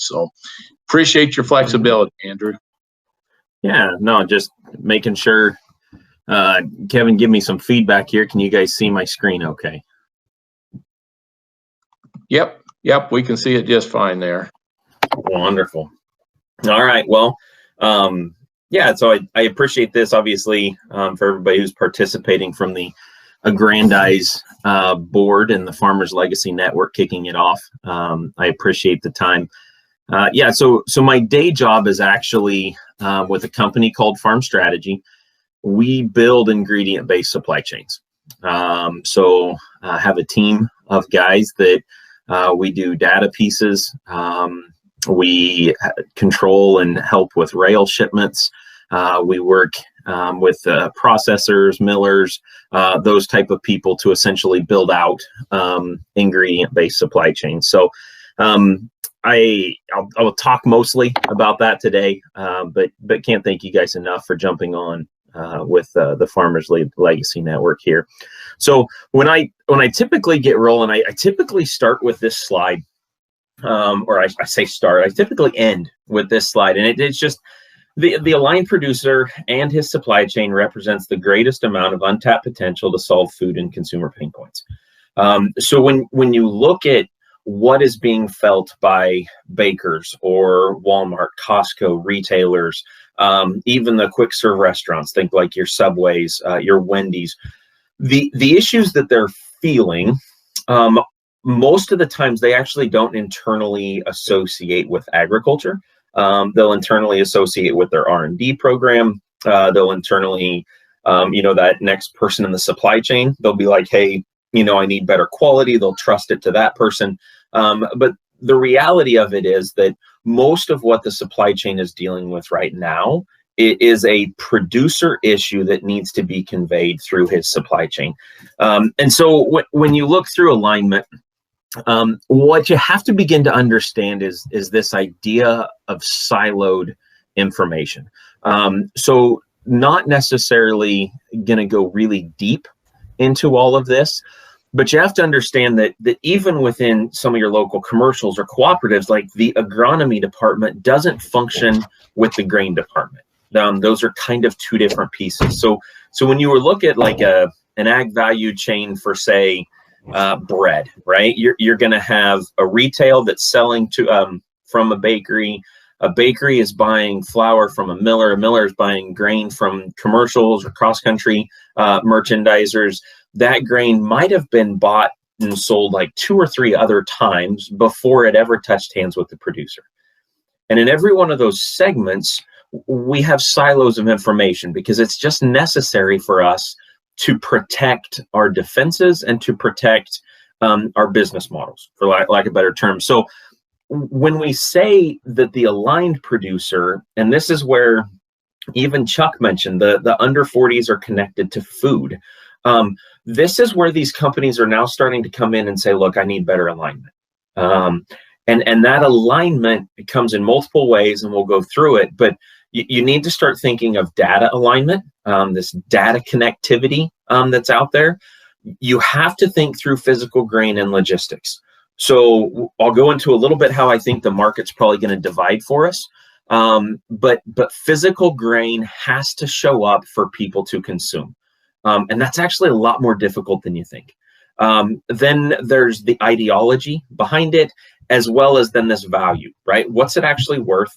So appreciate your flexibility, Andrew. Yeah, no, just making sure. Kevin, give me some feedback here. Can you guys see my screen okay? Yep, we can see it just fine there. Wonderful. All right, well, yeah, so I appreciate this, obviously, for everybody who's participating from the Aggrandize board and the Farmers Legacy Network kicking it off. I appreciate the time. Yeah, so my day job is actually with a company called Farm Strategy. We build ingredient-based supply chains. So I have a team of guys that we do data pieces. We control and help with rail shipments. We work with processors, millers, those type of people to essentially build out ingredient-based supply chains. So I will talk mostly about that today, but can't thank you guys enough for jumping on with the Farmers Legacy Network here. So when I typically get rolling, I typically start with this slide, or I say start. I typically end with this slide, and it's just the aligned producer and his supply chain represents the greatest amount of untapped potential to solve food and consumer pain points. So when you look at what is being felt by bakers or Walmart, Costco, retailers, even the quick serve restaurants, think like your Subways, your Wendy's, the issues that they're feeling, most of the times they actually don't internally associate with agriculture. They'll internally associate with their R&D program. They'll internally, that next person in the supply chain, they'll be like, hey, I need better quality. They'll trust it to that person. But the reality of it is that most of what the supply chain is dealing with right now, it is a producer issue that needs to be conveyed through his supply chain. And so when you look through alignment, what you have to begin to understand is this idea of siloed information. So not necessarily going to go really deep into all of this, but you have to understand that even within some of your local commercials or cooperatives, like the agronomy department doesn't function with the grain department. Those are kind of two different pieces. So when you look at like an ag value chain for, say, bread, right? You're going to have a retail that's selling to from a bakery. A bakery is buying flour from a miller is buying grain from commercials or cross-country merchandisers. That grain might have been bought and sold like 2 or 3 other times before it ever touched hands with the producer. And in every one of those segments, we have silos of information because it's just necessary for us to protect our defenses and to protect our business models, for lack of a better term. So when we say that the aligned producer, and this is where even Chuck mentioned the under 40s are connected to food. This is where these companies are now starting to come in and say, look, I need better alignment. And that alignment comes in multiple ways, and we'll go through it. But you need to start thinking of data alignment, this data connectivity that's out there. You have to think through physical grain and logistics. So I'll go into a little bit how I think the market's probably going to divide for us. But physical grain has to show up for people to consume. And that's actually a lot more difficult than you think. Then there's the ideology behind it, as well as then this value, right? What's it actually worth?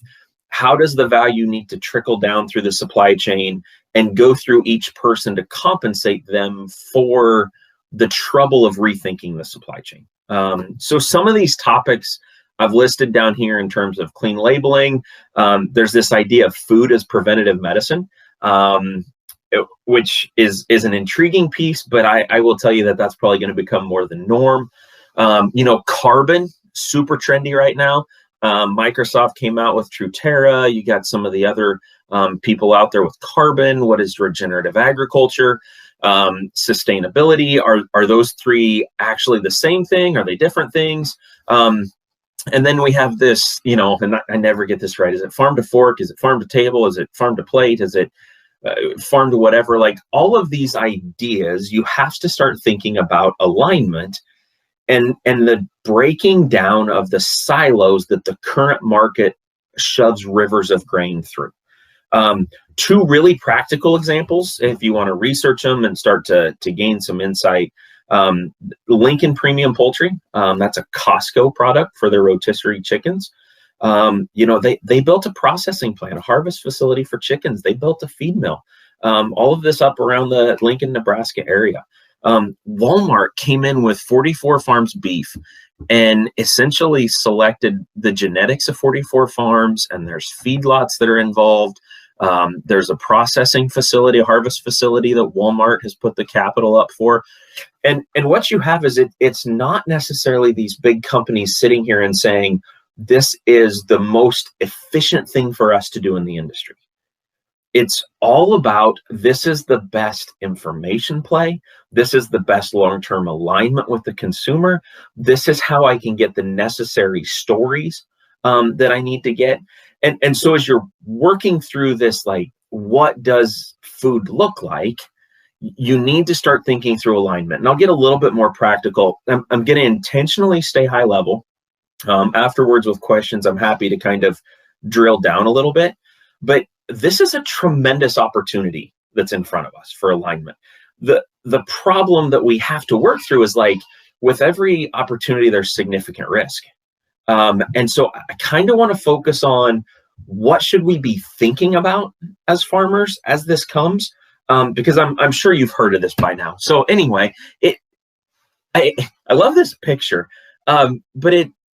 How does the value need to trickle down through the supply chain and go through each person to compensate them for the trouble of rethinking the supply chain? So some of these topics I've listed down here in terms of clean labeling. There's this idea of food as preventative medicine, which is an intriguing piece, but I will tell you that that's probably going to become more the norm. Carbon, super trendy right now. Microsoft came out with Truterra. You got some of the other people out there with carbon. What is regenerative agriculture? Sustainability. Are those three actually the same thing? Are they different things? And then we have this, and I never get this right. Is it farm to fork? Is it farm to table? Is it farm to plate? Is it farm to whatever? Like all of these ideas, you have to start thinking about alignment. and the breaking down of the silos that the current market shoves rivers of grain through. Two really practical examples, if you want to research them and start to gain some insight. Lincoln Premium Poultry, that's a Costco product for their rotisserie chickens. They built a processing plant, a harvest facility for chickens. They built a feed mill. All of this up around the Lincoln, Nebraska area. Walmart came in with 44 farms beef and essentially selected the genetics of 44 farms, and there's feedlots that are involved. There's a processing facility, a harvest facility that Walmart has put the capital up for. And what you have is it's not necessarily these big companies sitting here and saying, this is the most efficient thing for us to do in the industry. It's all about, this is the best information play. This is the best long-term alignment with the consumer. This is how I can get the necessary stories that I need to get. And so as you're working through this, like, what does food look like? You need to start thinking through alignment. And I'll get a little bit more practical. I'm going to intentionally stay high level. Afterwards with questions, I'm happy to kind of drill down a little bit. But this is a tremendous opportunity that's in front of us for alignment. The problem that we have to work through is, like, with every opportunity, there's significant risk. And so I kind of want to focus on what should we be thinking about as farmers as this comes, because I'm sure you've heard of this by now. So anyway, I love this picture, but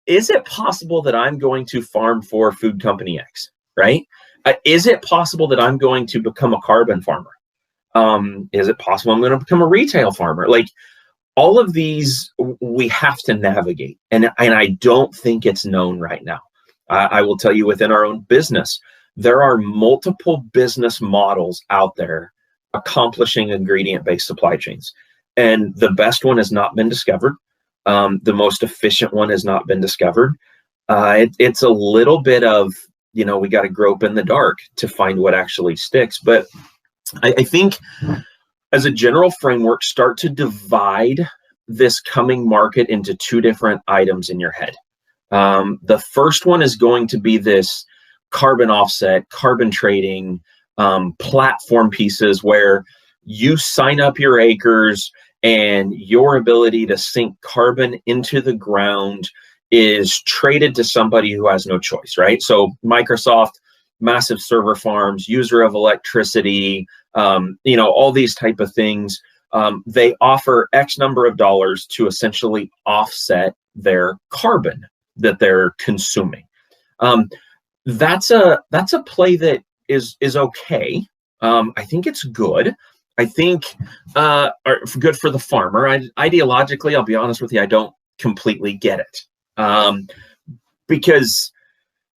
is it possible that I'm going to farm for food company X, right? Is it possible that I'm going to become a carbon farmer? Is it possible I'm going to become a retail farmer? Like, all of these we have to navigate, and I don't think it's known right now. I will tell you, within our own business, there are multiple business models out there accomplishing ingredient-based supply chains, and the best one has not been discovered. The most efficient one has not been discovered. It's a little bit of, we got to grope in the dark to find what actually sticks. But I think, as a general framework, start to divide this coming market into two different items in your head. The first one is going to be this carbon offset, carbon trading, platform pieces where you sign up your acres and your ability to sink carbon into the ground is traded to somebody who has no choice, right? So Microsoft, massive server farms, user of electricity, all these type of things. They offer X number of dollars to essentially offset their carbon that they're consuming. That's a play that is okay. I think it's good. I think good for the farmer. Ideologically, I'll be honest with you, I don't completely get it. Because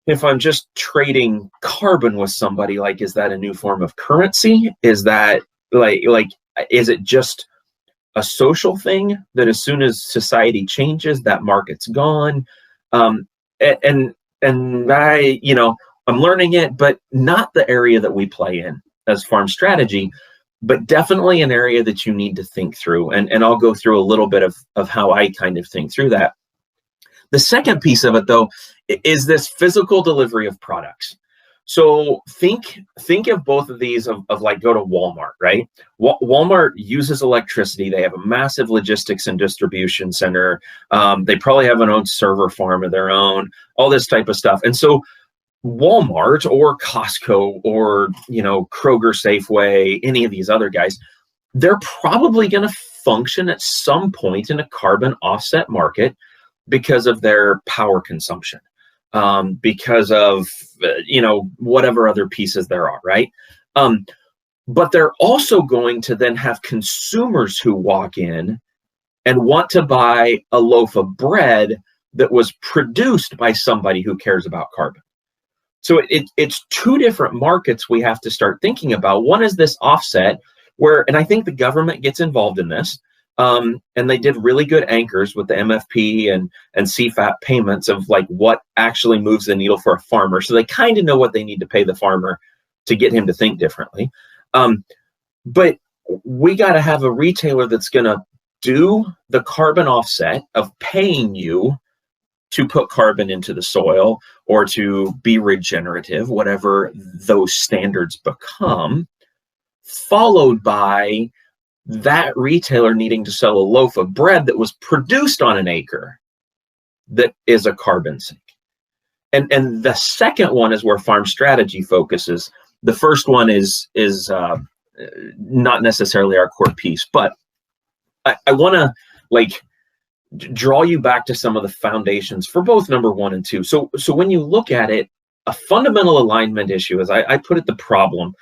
if I'm just trading carbon with somebody, like, is that a new form of currency? Is that is it just a social thing that as soon as society changes, that market's gone? And I, I'm learning it, but not the area that we play in as farm strategy, but definitely an area that you need to think through. And I'll go through a little bit of how I kind of think through that. The second piece of it, though, is this physical delivery of products. So think of both of these of like, go to Walmart, right? Walmart uses electricity. They have a massive logistics and distribution center. They probably have an own server farm of their own, all this type of stuff. And so Walmart or Costco or, Kroger, Safeway, any of these other guys, they're probably going to function at some point in a carbon offset market because of their power consumption, because of, whatever other pieces there are, right? But they're also going to then have consumers who walk in and want to buy a loaf of bread that was produced by somebody who cares about carbon. So it's two different markets we have to start thinking about. One is this offset where, and I think the government gets involved in this, and they did really good anchors with the MFP and CFAP payments of like what actually moves the needle for a farmer. So they kind of know what they need to pay the farmer to get him to think differently. But we got to have a retailer that's going to do the carbon offset of paying you to put carbon into the soil or to be regenerative, whatever those standards become, followed by that retailer needing to sell a loaf of bread that was produced on an acre that is a carbon sink. And the second one is where farm strategy focuses. The first one is not necessarily our core piece, but I want to like draw you back to some of the foundations for both number 1 and 2. So when you look at it, a fundamental alignment issue, as I put it, the problem.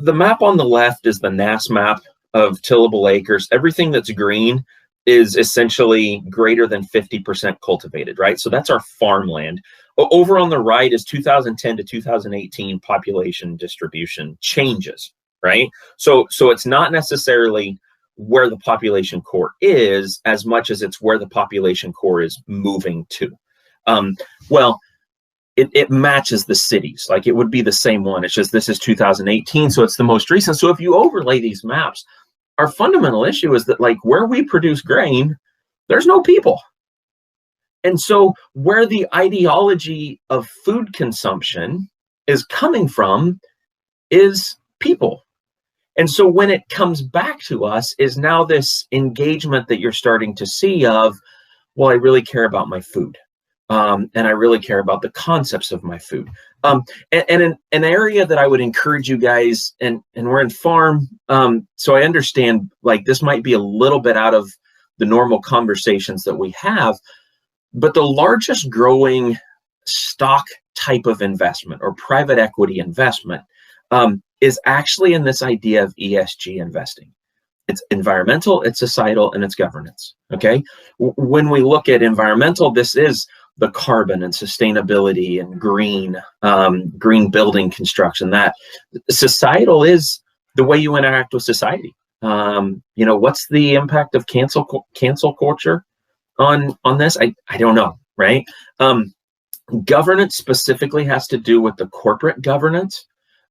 The map on the left is the NAS map of tillable acres. Everything that's green is essentially greater than 50% cultivated, right? So that's our farmland. Over on the right is 2010 to 2018 population distribution changes, right? So it's not necessarily where the population core is as much as it's where the population core is moving to. Well, it matches the cities. Like it would be the same one. It's just this is 2018, so it's the most recent. So if you overlay these maps, our fundamental issue is that like where we produce grain, there's no people. And so where the ideology of food consumption is coming from is people. And so when it comes back to us is now this engagement that you're starting to see of, well, I really care about my food. And I really care about the concepts of my food. And an area that I would encourage you guys, and we're in farm, so I understand like this might be a little bit out of the normal conversations that we have, but the largest growing stock type of investment or private equity investment is actually in this idea of ESG investing. It's environmental, it's societal, and it's governance, okay? When we look at environmental, this is the carbon and sustainability and green building construction. That societal is the way you interact with society. What's the impact of cancel culture on this? I don't know, right? Governance specifically has to do with the corporate governance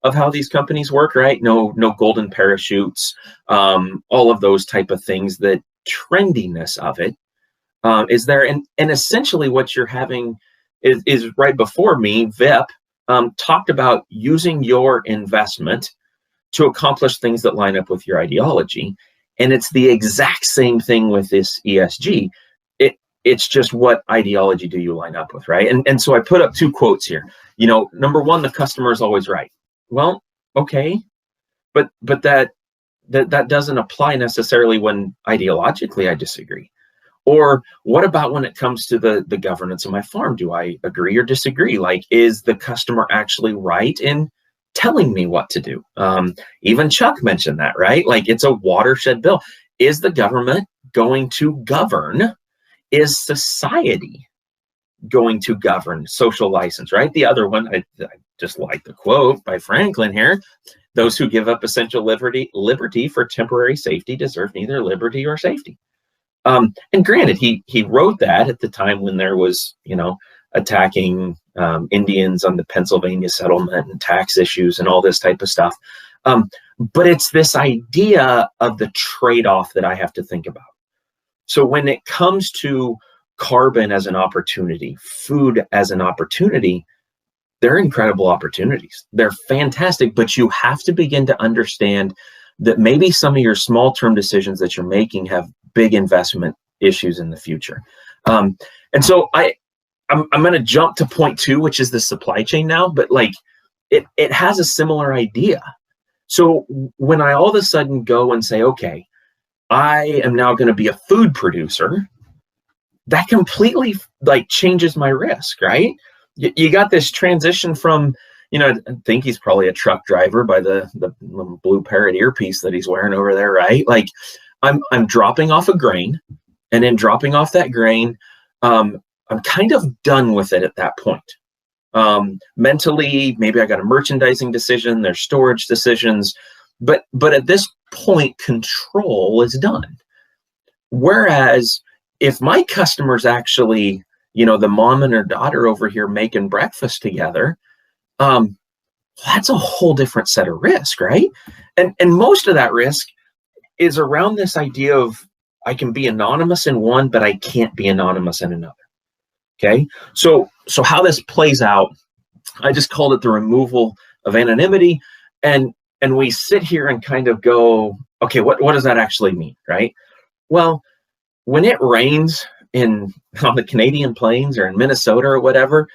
of how these companies work, right? No golden parachutes, all of those type of things. The trendiness of it is there, and essentially what you're having is right before me. VIP talked about using your investment to accomplish things that line up with your ideology, and it's the exact same thing with this ESG. It's just what ideology do you line up with, right? And so I put up 2 quotes here. Number 1, the customer is always right. Well, okay, but that doesn't apply necessarily when ideologically I disagree. Or what about when it comes to the governance of my farm? Do I agree or disagree? Like, is the customer actually right in telling me what to do? Even Chuck mentioned that, right? Like, it's a watershed bill. Is the government going to govern? Is society going to govern? Social license, right? The other one, I just like the quote by Franklin here. Those who give up essential liberty for temporary safety deserve neither liberty or safety. And granted, he wrote that at the time when there was, attacking Indians on the Pennsylvania settlement and tax issues and all this type of stuff. But it's this idea of the trade-off that I have to think about. So when it comes to carbon as an opportunity, food as an opportunity, they're incredible opportunities. They're fantastic, but you have to begin to understand that maybe some of your small-term decisions that you're making have big investment issues in the future. And so I'm going to jump to point 2, which is the supply chain now, but like it has a similar idea. So when I all of a sudden go and say, okay, I am now going to be a food producer, that completely like changes my risk, right? You got this transition from, I think he's probably a truck driver by the blue parrot earpiece that he's wearing over there, right? Like I'm dropping off a grain, and in dropping off that grain, I'm kind of done with it at that point. Mentally, maybe I got a merchandising decision, there's storage decisions, but at this point, control is done. Whereas if my customer's actually, the mom and her daughter over here making breakfast together, that's a whole different set of risk, right? And most of that risk is around this idea of I can be anonymous in one, but I can't be anonymous in another. Okay. So how this plays out, I just called it the removal of anonymity. And we sit here and kind of go, okay, what does that actually mean? Right. Well, when it rains on the Canadian plains or in Minnesota or whatever,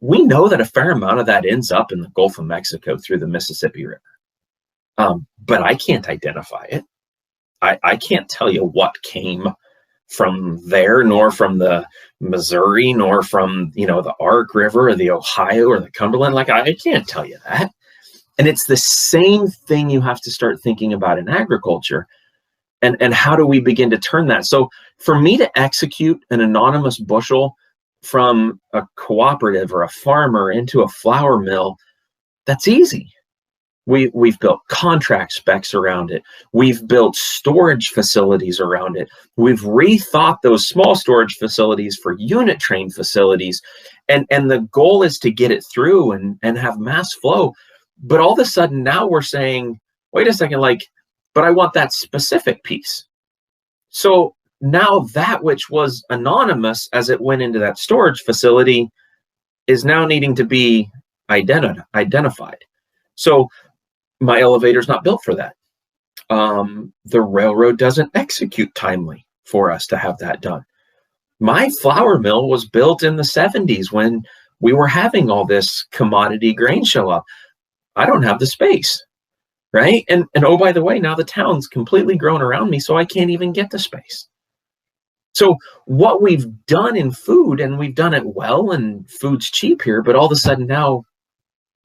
we know that a fair amount of that ends up in the Gulf of Mexico through the Mississippi River. But I can't identify it. I can't tell you what came from there, nor from the Missouri, nor from, the Ark River or the Ohio or the Cumberland. Like, I can't tell you that. And it's the same thing you have to start thinking about in agriculture. And how do we begin to turn that? So for me to execute an anonymous bushel from a cooperative or a farmer into a flour mill, that's easy. We've built contract specs around it. We've built storage facilities around it. We've rethought those small storage facilities for unit train facilities. And the goal is to get it through and have mass flow. But all of a sudden now we're saying, wait a second, but I want that specific piece. So now that which was anonymous as it went into that storage facility is now needing to be identified. So my elevator's not built for that. The railroad doesn't execute timely for us to have that done. My flour mill was built in the 70s when we were having all this commodity grain show up. I don't have the space, right? And oh, by the way, now the town's completely grown around me, so I can't even get the space. So what we've done in food, and we've done it well, and food's cheap here, but all of a sudden now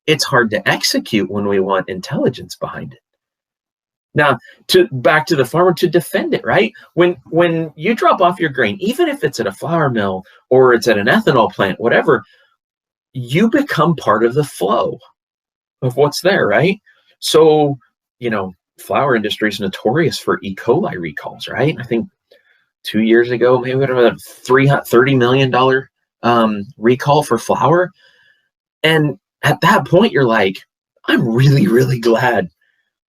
it's hard to execute when we want intelligence behind it. Now, back to the farmer to defend it, right? When you drop off your grain, even if it's at a flour mill or it's at an ethanol plant, whatever, you become part of the flow of what's there, right? So, flour industry is notorious for E. coli recalls, right? I think 2 years ago, maybe we had a $30 million recall for flour. And at that point, you're like, I'm really, really glad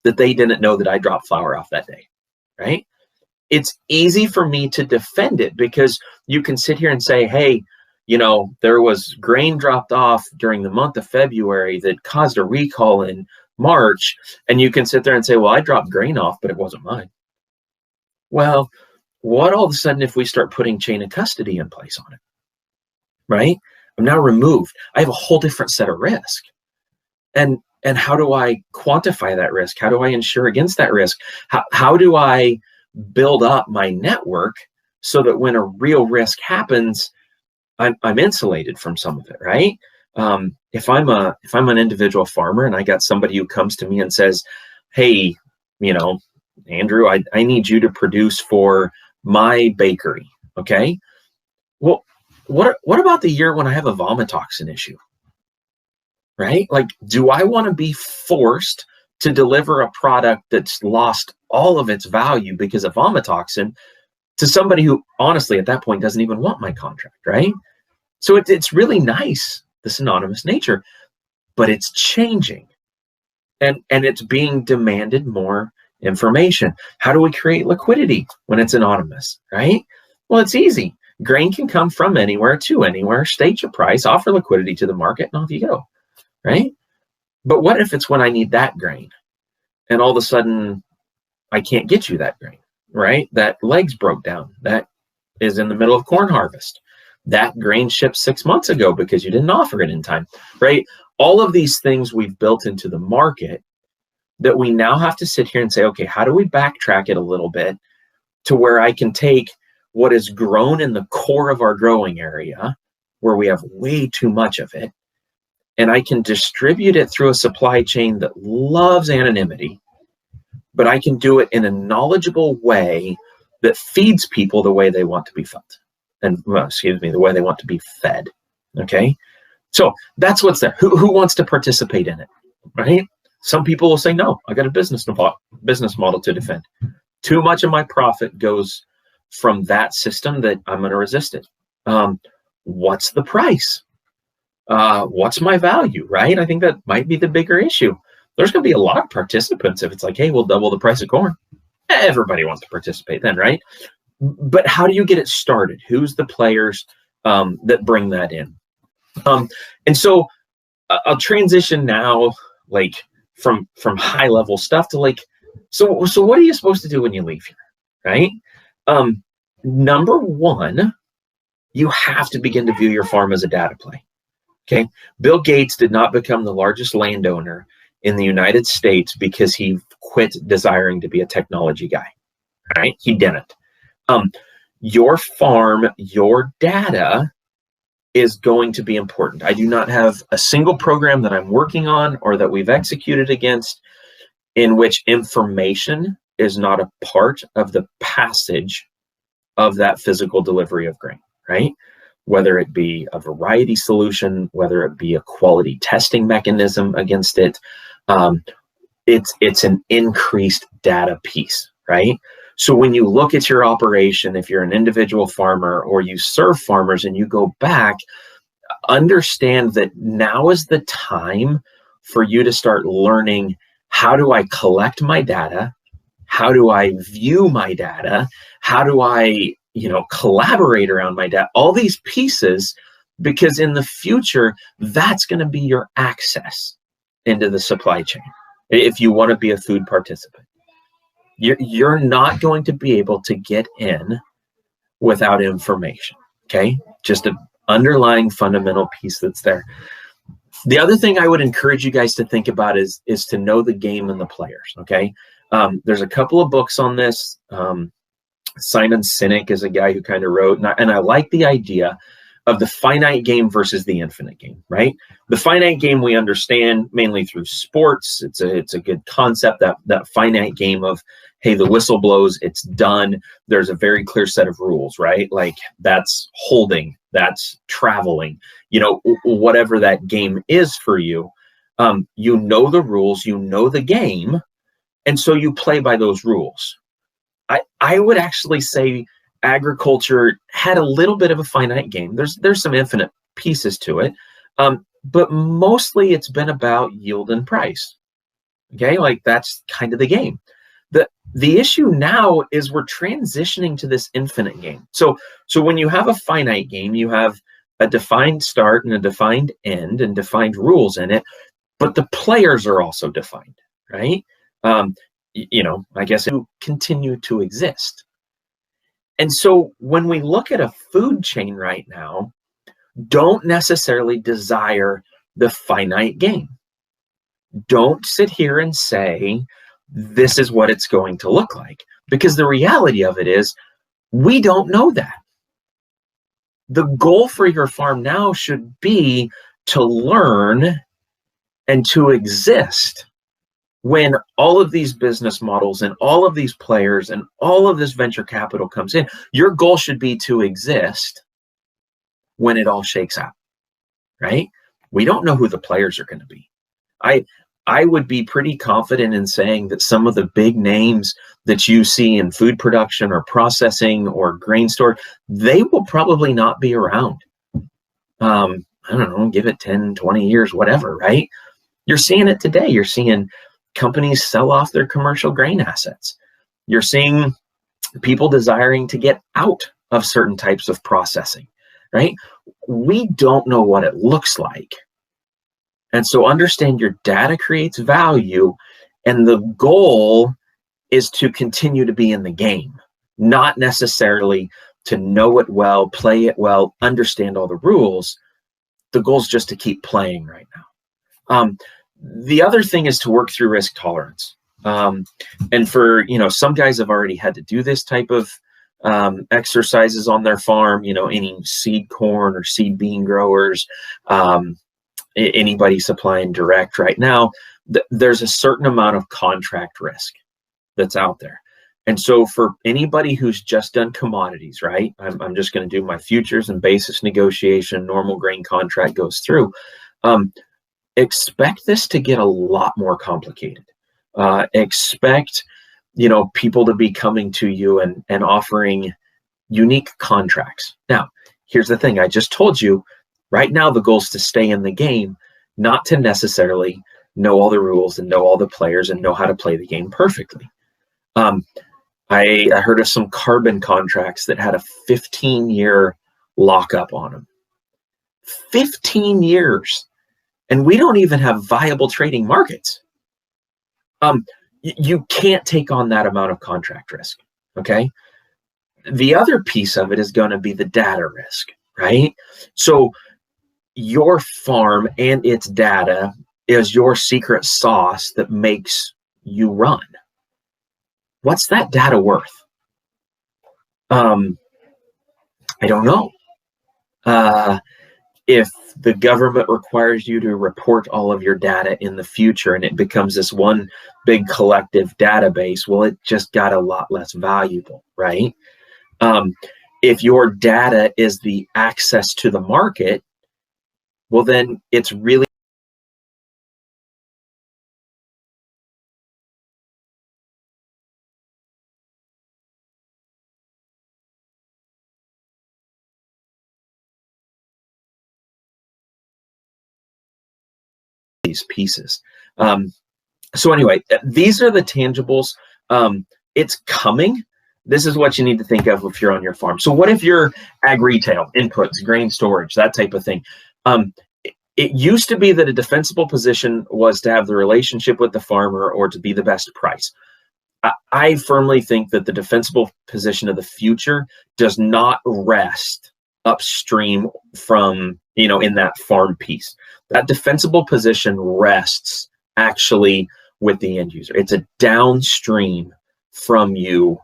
that they didn't know that I dropped flour off that day, right? It's easy for me to defend it because you can sit here and say, hey, there was grain dropped off during the month of February that caused a recall in March. And you can sit there and say, well, I dropped grain off, but it wasn't mine. Well, what all of a sudden if we start putting chain of custody in place on it, right? I'm now removed. I have a whole different set of risk. And how do I quantify that risk? How do I insure against that risk? How do I build up my network so that when a real risk happens, I'm insulated from some of it, right? If I'm an individual farmer and I got somebody who comes to me and says, hey, Andrew, I need you to produce for my bakery, okay? Well, what about the year when I have a vomitoxin issue, right? Do I want to be forced to deliver a product that's lost all of its value because of vomitoxin to somebody who honestly at that point doesn't even want my contract, right? So it's really nice, this anonymous nature, but it's changing and it's being demanded more information. How do we create liquidity when it's anonymous, right? Well, it's easy. Grain can come from anywhere to anywhere, state your price, offer liquidity to the market, and off you go, right? But what if it's when I need that grain and all of a sudden I can't get you that grain, right? That legs broke down. That is in the middle of corn harvest. That grain shipped 6 months ago because you didn't offer it in time, right? All of these things we've built into the market that we now have to sit here and say, okay, how do we backtrack it a little bit to where I can take what is grown in the core of our growing area, where we have way too much of it, and I can distribute it through a supply chain that loves anonymity, but I can do it in a knowledgeable way that feeds people the way they want to be fed. And, the way they want to be fed, okay? So that's what's there. Who wants to participate in it, right? Some people will say, no, I got a business model to defend. Too much of my profit goes from that system that I'm going to resist it. What's the price? What's my value, right? I think that might be the bigger issue. There's going to be a lot of participants if it's like, hey, we'll double the price of corn. everybody wants to participate then, right? But how do you get it started? Who's the players that bring that in? And so I'll transition now, like from high level stuff to like, so what are you supposed to do when you leave here, right? Number one, you have to begin to view your farm as a data play. Okay, Bill Gates did not become the largest landowner in the United States because he quit desiring to be a technology guy. Right? He didn't. Your farm, your data is going to be important. I do not have a single program that I'm working on or that we've executed against in which information is not a part of the passage of that physical delivery of grain, right? Whether it be a variety solution, whether it be a quality testing mechanism against it, it's an increased data piece, right? So when you look at your operation, if you're an individual farmer or you serve farmers and you go back, understand that now is the time for you to start learning, how do I collect my data? How do I view my data? How do I, collaborate around my data? All these pieces, because in the future, that's going to be your access into the supply chain. If you want to be a food participant, you're not going to be able to get in without information. Okay, just an underlying fundamental piece that's there. The other thing I would encourage you guys to think about is to know the game and the players. Okay, there's a couple of books on this. Simon Sinek is a guy who kind of wrote, and I like the idea of the finite game versus the infinite game, right? The finite game we understand mainly through sports. It's a good concept, that finite game of, hey, the whistle blows, it's done. There's a very clear set of rules, right? Like that's holding, that's traveling, whatever that game is for you. You know the rules, you know the game, and so you play by those rules. I would actually say agriculture had a little bit of a finite game. There's some infinite pieces to it, but mostly it's been about yield and price. Okay, like that's kind of the game. The issue now is we're transitioning to this infinite game. So when you have a finite game, you have a defined start and a defined end and defined rules in it, but the players are also defined, right? I guess it will continue to exist. And so when we look at a food chain right now, don't necessarily desire the finite game. Don't sit here and say, this is what it's going to look like. Because the reality of it is, we don't know that. The goal for your farm now should be to learn and to exist when all of these business models and all of these players and all of this venture capital comes in. Your goal should be to exist when it all shakes out, right? We don't know who the players are going to be. I would be pretty confident in saying that some of the big names that you see in food production or processing or grain store, they will probably not be around. I don't know, give it 10, 20 years, whatever, right? You're seeing it today. You're seeing companies sell off their commercial grain assets. You're seeing people desiring to get out of certain types of processing, right? We don't know what it looks like. And so understand your data creates value, and the goal is to continue to be in the game, not necessarily to know it well, play it well, understand all the rules. The goal is just to keep playing right now. The other thing is to work through risk tolerance. And for, some guys have already had to do this type of exercises on their farm, any seed corn or seed bean growers, anybody supplying direct right now, there's a certain amount of contract risk that's out there. And so for anybody who's just done commodities, right, I'm just going to do my futures and basis negotiation, normal grain contract goes through. Expect this to get a lot more complicated. Expect, people to be coming to you and offering unique contracts. Now, here's the thing. I just told you, right now, the goal is to stay in the game, not to necessarily know all the rules and know all the players and know how to play the game perfectly. I heard of some carbon contracts that had a 15-year lockup on them. 15 years. And we don't even have viable trading markets. You can't take on that amount of contract risk, okay? The other piece of it is going to be the data risk, right? So your farm and its data is your secret sauce that makes you run. What's that data worth? I don't know. If the government requires you to report all of your data in the future and it becomes this one big collective database, well, it just got a lot less valuable, right? If your data is the access to the market, well, then it's really these pieces. So anyway, these are the tangibles. It's coming. This is what you need to think of if you're on your farm. So what if you're ag retail, inputs, grain storage, that type of thing? It used to be that a defensible position was to have the relationship with the farmer or to be the best price. I firmly think that the defensible position of the future does not rest upstream from, in that farm piece. That defensible position rests actually with the end user. It's a downstream from you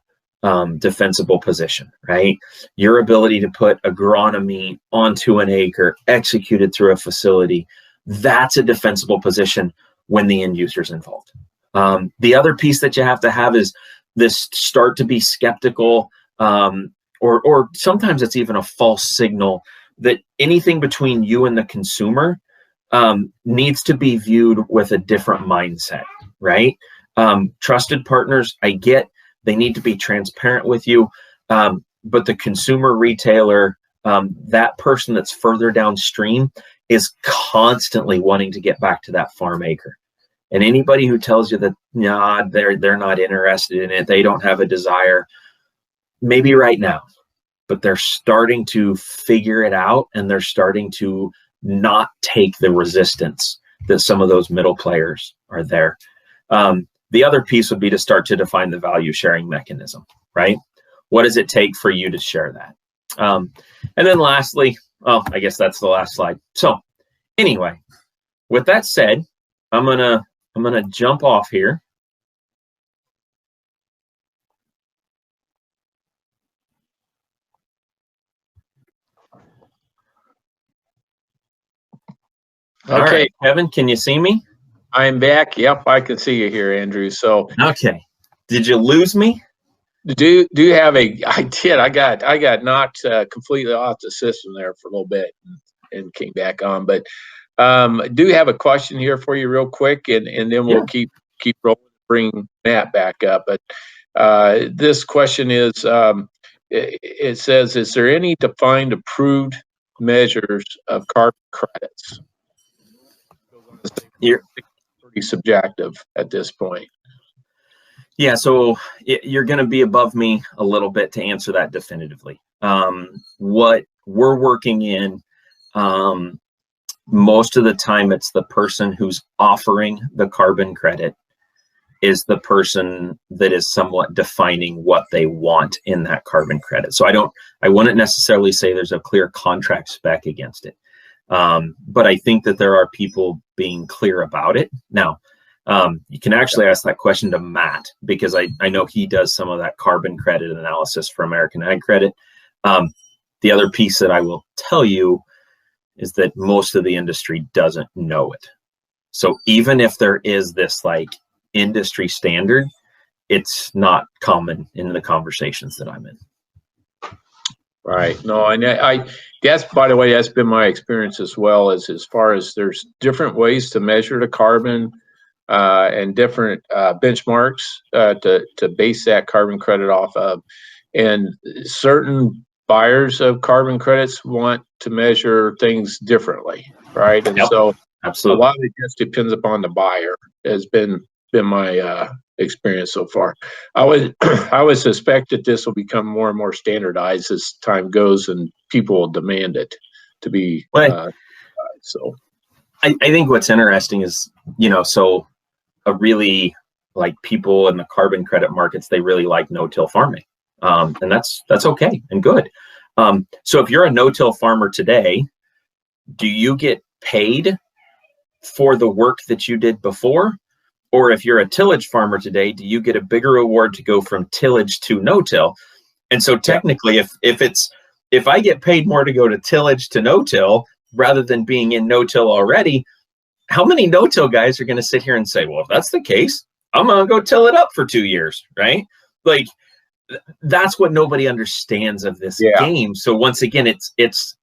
defensible position, right? Your ability to put agronomy onto an acre, executed through a facility, that's a defensible position when the end user's involved. The other piece that you have to have is this start to be skeptical, or sometimes it's even a false signal that anything between you and the consumer needs to be viewed with a different mindset, right? Trusted partners, I get, they need to be transparent with you, but the consumer retailer, that person that's further downstream is constantly wanting to get back to that farm acre. And anybody who tells you that, nah, they're not interested in it, they don't have a desire, maybe right now, but they're starting to figure it out, and they're starting to not take the resistance that some of those middle players are there. The other piece would be to start to define the value sharing mechanism, right? What does it take for you to share that? And then lastly, well, I guess that's the last slide. So anyway, with that said, I'm gonna jump off here. Okay. All right, Kevin, can you see me? I'm back. Yep, I can see you here, Andrew. So okay, did you lose me? Do you have a? I did. I got knocked completely off the system there for a little bit and came back on. But I do have a question here for you, real quick, and then we'll keep rolling. Bring Matt back up. But this question is, it says, is there any defined approved measures of carbon credits? You're pretty subjective at this point. Yeah, so you're going to be above me a little bit to answer that definitively. What we're working in, most of the time, it's the person who's offering the carbon credit is the person that is somewhat defining what they want in that carbon credit. So I wouldn't necessarily say there's a clear contract spec against it. But I think that there are people being clear about it. Now, you can actually ask that question to Matt, because I know he does some of that carbon credit analysis for American Ag Credit. The other piece that I will tell you is that most of the industry doesn't know it. So even if there is this like industry standard, it's not common in the conversations that I'm in. Right. No, and that's, by the way, that's been my experience as well, as far as there's different ways to measure the carbon and different benchmarks to base that carbon credit off of. And certain buyers of carbon credits want to measure things differently, right? And so absolutely, a lot of it just depends upon the buyer, has been my experience so far. I would I would suspect that this will become more and more standardized as time goes, and people will demand it to be. So I think what's interesting is, so a really like people in the carbon credit markets, they really like no-till farming, and that's okay and good. So if you're a no-till farmer today, do you get paid for the work that you did before? Or if you're a tillage farmer today, do you get a bigger reward to go from tillage to no-till? And so technically, if I get paid more to go to tillage to no-till rather than being in no-till already, how many no-till guys are going to sit here and say, well, if that's the case, I'm going to go till it up for 2 years, right? Like, that's what nobody understands of this game. So once again, it's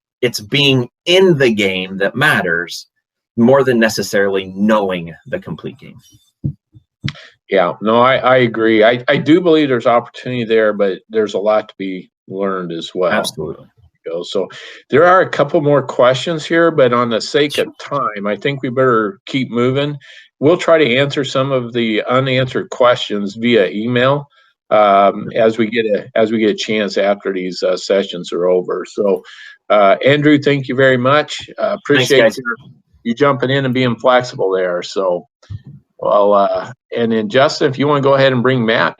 being in the game that matters more than necessarily knowing the complete game. Yeah, no, I agree. I do believe there's opportunity there, but there's a lot to be learned as well. Absolutely. So there are a couple more questions here, but on the sake of time, I think we better keep moving. We'll try to answer some of the unanswered questions via email as we get a chance after these sessions are over. So, Andrew, thank you very much. Appreciate you jumping in and being flexible there. So, well, and then Justin, if you want to go ahead and bring Matt